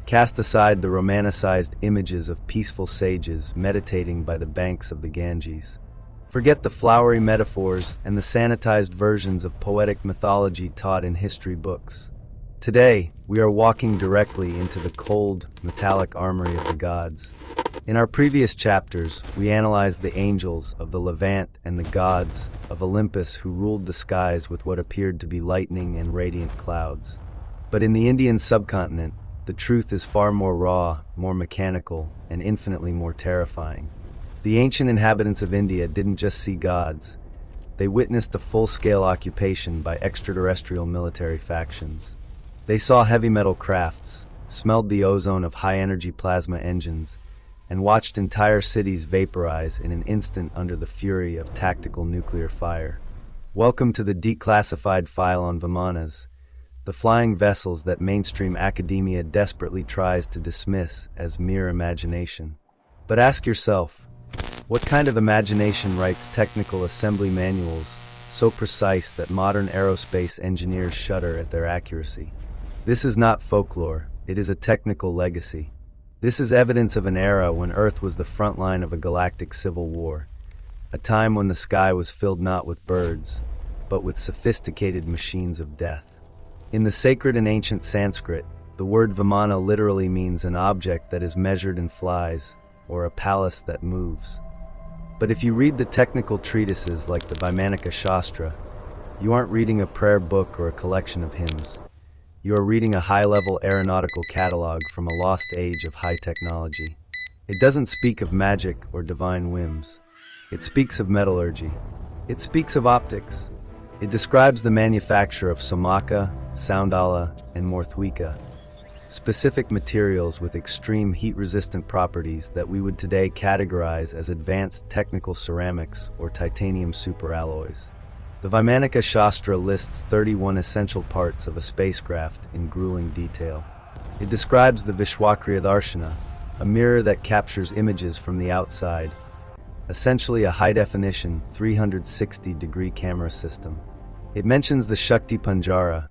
Cast aside the romanticized images of peaceful sages meditating by the banks of the Ganges. Forget the flowery metaphors and the sanitized versions of poetic mythology taught in history books. Today, we are walking directly into the cold, metallic armory of the gods. In our previous chapters, we analyzed the angels of the Levant and the gods of Olympus who ruled the skies with what appeared to be lightning and radiant clouds. But in the Indian subcontinent, the truth is far more raw, more mechanical, and infinitely more terrifying. The ancient inhabitants of India didn't just see gods. They witnessed a full-scale occupation by extraterrestrial military factions. They saw heavy metal crafts, smelled the ozone of high-energy plasma engines, and watched entire cities vaporize in an instant under the fury of tactical nuclear fire. Welcome to the declassified file on Vimanas, the flying vessels that mainstream academia desperately tries to dismiss as mere imagination. But ask yourself, what kind of imagination writes technical assembly manuals so precise that modern aerospace engineers shudder at their accuracy? This is not folklore, it is a technical legacy. This is evidence of an era when Earth was the front line of a galactic civil war, a time when the sky was filled not with birds, but with sophisticated machines of death. In the sacred and ancient Sanskrit, the word Vimana literally means an object that is measured and flies, or a palace that moves. But if you read the technical treatises like the Vimana Shastra, you aren't reading a prayer book or a collection of hymns. You are reading a high-level aeronautical catalog from a lost age of high technology. It doesn't speak of magic or divine whims. It speaks of metallurgy. It speaks of optics. It describes the manufacture of somaka, soundala, and morthwika, specific materials with extreme heat-resistant properties that we would today categorize as advanced technical ceramics or titanium superalloys. The Vimana Shastra lists 31 essential parts of a spacecraft in grueling detail. It describes the Vishwakriya Darshana, a mirror that captures images from the outside, essentially a high-definition 360-degree camera system. It mentions the Shakti Panjara,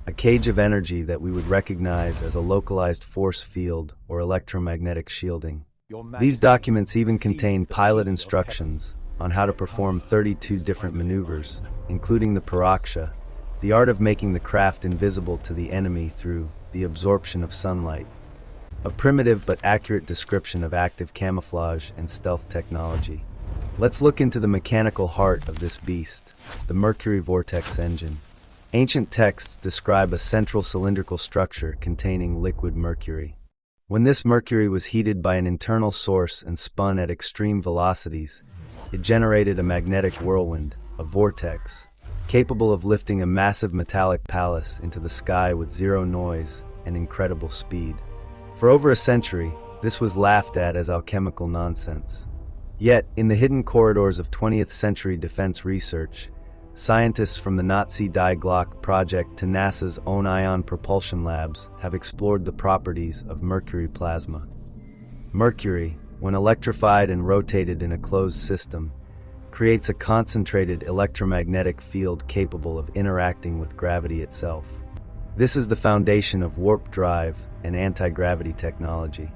a cage of energy that we would recognize as a localized force field or electromagnetic shielding. These documents even contain pilot instructions on how to perform 32 different maneuvers, including the Paraksha, the art of making the craft invisible to the enemy through the absorption of sunlight. A primitive but accurate description of active camouflage and stealth technology. Let's look into the mechanical heart of this beast, the Mercury vortex engine. Ancient texts describe a central cylindrical structure containing liquid mercury. When this mercury was heated by an internal source and spun at extreme velocities, it generated a magnetic whirlwind, a vortex, capable of lifting a massive metallic palace into the sky with zero noise and incredible speed. For over a century, this was laughed at as alchemical nonsense. Yet, in the hidden corridors of 20th century defense research, scientists from the Nazi Die Glocke project to NASA's own ion propulsion labs have explored the properties of mercury plasma. Mercury, when electrified and rotated in a closed system, creates a concentrated electromagnetic field capable of interacting with gravity itself. This is the foundation of warp drive and anti-gravity technology.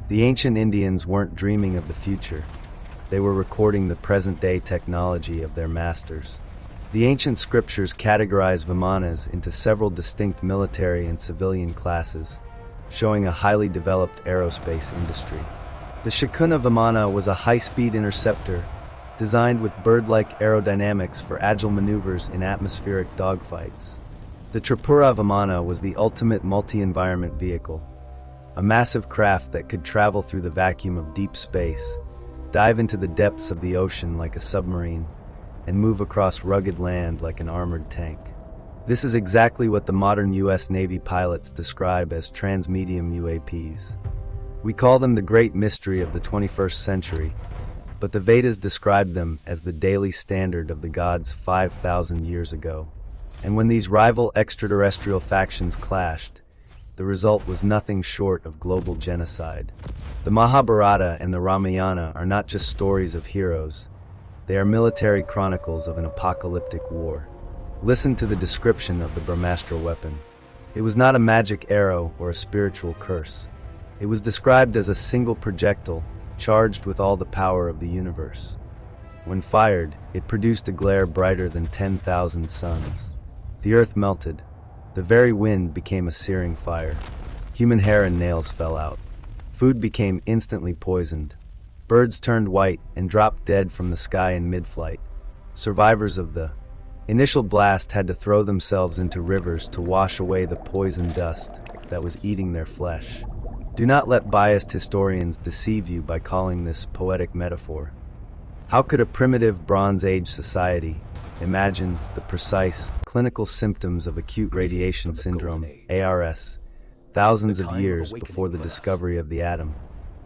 The ancient Indians weren't dreaming of the future. They were recording the present-day technology of their masters. The ancient scriptures categorize Vimanas into several distinct military and civilian classes, showing a highly developed aerospace industry. The Shakuna Vimana was a high-speed interceptor designed with bird-like aerodynamics for agile maneuvers in atmospheric dogfights. The Tripura Vimana was the ultimate multi-environment vehicle, a massive craft that could travel through the vacuum of deep space, dive into the depths of the ocean like a submarine, and move across rugged land like an armored tank. This is exactly what the modern U.S. Navy pilots describe as transmedium UAPs. We call them the great mystery of the 21st century, but the Vedas described them as the daily standard of the gods 5,000 years ago. And when these rival extraterrestrial factions clashed, the result was nothing short of global genocide. The Mahabharata and the Ramayana are not just stories of heroes, they are military chronicles of an apocalyptic war. Listen to the description of the Brahmastra weapon. It was not a magic arrow or a spiritual curse. It was described as a single projectile charged with all the power of the universe. When fired, it produced a glare brighter than 10,000 suns. The earth melted. The very wind became a searing fire. Human hair and nails fell out. Food became instantly poisoned. Birds turned white and dropped dead from the sky in mid-flight. Survivors of the initial blast had to throw themselves into rivers to wash away the poison dust that was eating their flesh. Do not let biased historians deceive you by calling this poetic metaphor. How could a primitive Bronze Age society imagine the precise clinical symptoms of acute radiation syndrome, ARS, thousands of years before the discovery of the atom?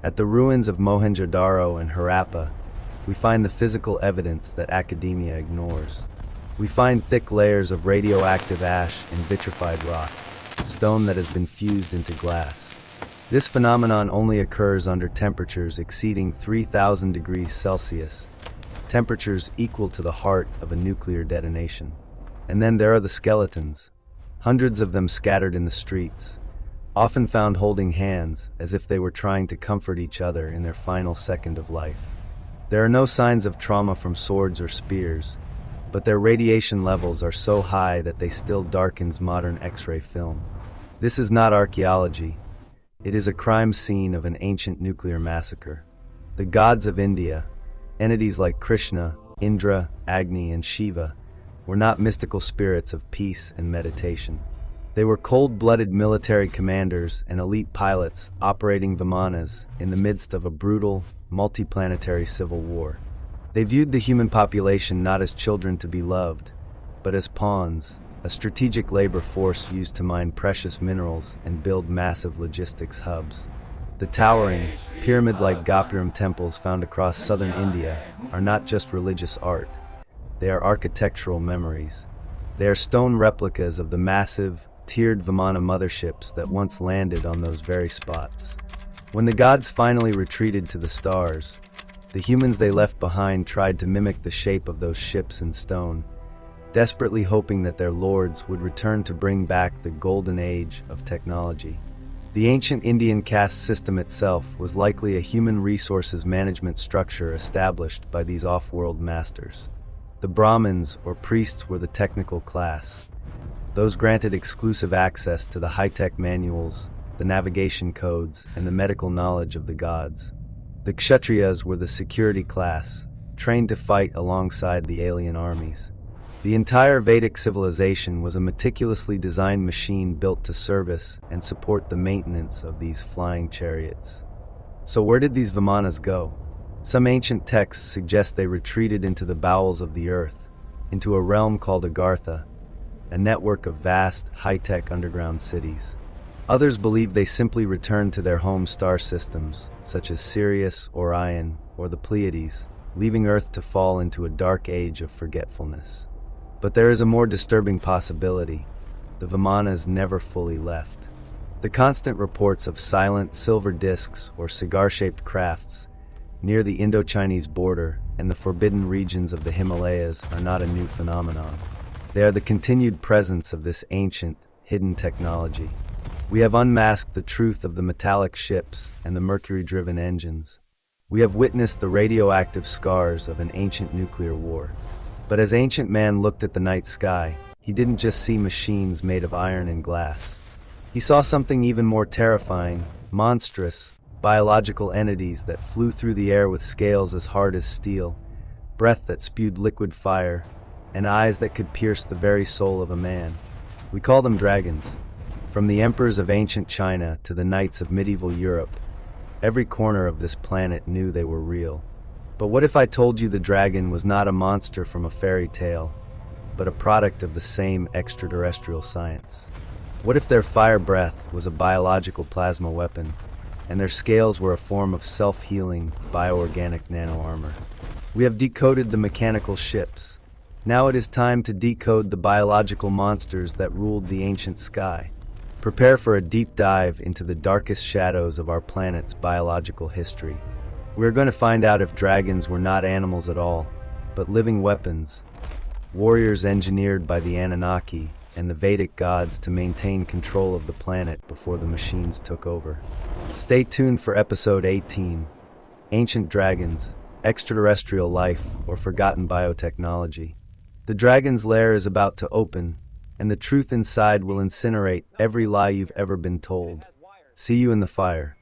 At the ruins of Mohenjo-Daro and Harappa, we find the physical evidence that academia ignores. We find thick layers of radioactive ash in vitrified rock, stone that has been fused into glass. This phenomenon only occurs under temperatures exceeding 3,000 degrees Celsius, temperatures equal to the heart of a nuclear detonation. And then there are the skeletons, hundreds of them scattered in the streets, often found holding hands as if they were trying to comfort each other in their final second of life. There are no signs of trauma from swords or spears, but their radiation levels are so high that they still darkens modern X-ray film. This is not archaeology. It is a crime scene of an ancient nuclear massacre. The gods of India, entities like Krishna, Indra, Agni, and Shiva, were not mystical spirits of peace and meditation. They were cold-blooded military commanders and elite pilots operating Vimanas in the midst of a brutal, multiplanetary civil war. They viewed the human population not as children to be loved, but as pawns, a strategic labor force used to mine precious minerals and build massive logistics hubs. The towering, pyramid-like Gopuram temples found across southern India are not just religious art. They are architectural memories. They are stone replicas of the massive, tiered Vimana motherships that once landed on those very spots. When the gods finally retreated to the stars, the humans they left behind tried to mimic the shape of those ships in stone, desperately hoping that their lords would return to bring back the golden age of technology. The ancient Indian caste system itself was likely a human resources management structure established by these off-world masters. The Brahmins, or priests, were the technical class, those granted exclusive access to the high-tech manuals, the navigation codes, and the medical knowledge of the gods. The Kshatriyas were the security class, trained to fight alongside the alien armies. The entire Vedic civilization was a meticulously designed machine built to service and support the maintenance of these flying chariots. So where did these Vimanas go? Some ancient texts suggest they retreated into the bowels of the earth, into a realm called Agartha, a network of vast, high-tech underground cities. Others believe they simply returned to their home star systems, such as Sirius, Orion, or the Pleiades, leaving Earth to fall into a dark age of forgetfulness. But there is a more disturbing possibility. The Vimanas never fully left. The constant reports of silent silver discs or cigar-shaped crafts near the Indo-Chinese border and the forbidden regions of the Himalayas are not a new phenomenon. They are the continued presence of this ancient, hidden technology. We have unmasked the truth of the metallic ships and the mercury-driven engines. We have witnessed the radioactive scars of an ancient nuclear war. But as ancient man looked at the night sky, he didn't just see machines made of iron and glass. He saw something even more terrifying, monstrous, biological entities that flew through the air with scales as hard as steel, breath that spewed liquid fire, and eyes that could pierce the very soul of a man. We call them dragons. From the emperors of ancient China to the knights of medieval Europe, every corner of this planet knew they were real. But what if I told you the dragon was not a monster from a fairy tale, but a product of the same extraterrestrial science? What if their fire breath was a biological plasma weapon, and their scales were a form of self-healing, bioorganic nano-armor? We have decoded the mechanical ships. Now it is time to decode the biological monsters that ruled the ancient sky. Prepare for a deep dive into the darkest shadows of our planet's biological history. We're going to find out if dragons were not animals at all, but living weapons, warriors engineered by the Anunnaki, and the Vedic gods to maintain control of the planet before the machines took over. Stay tuned for episode 18, Ancient Dragons, Extraterrestrial Life, or Forgotten Biotechnology. The dragon's lair is about to open, and the truth inside will incinerate every lie you've ever been told. See you in the fire.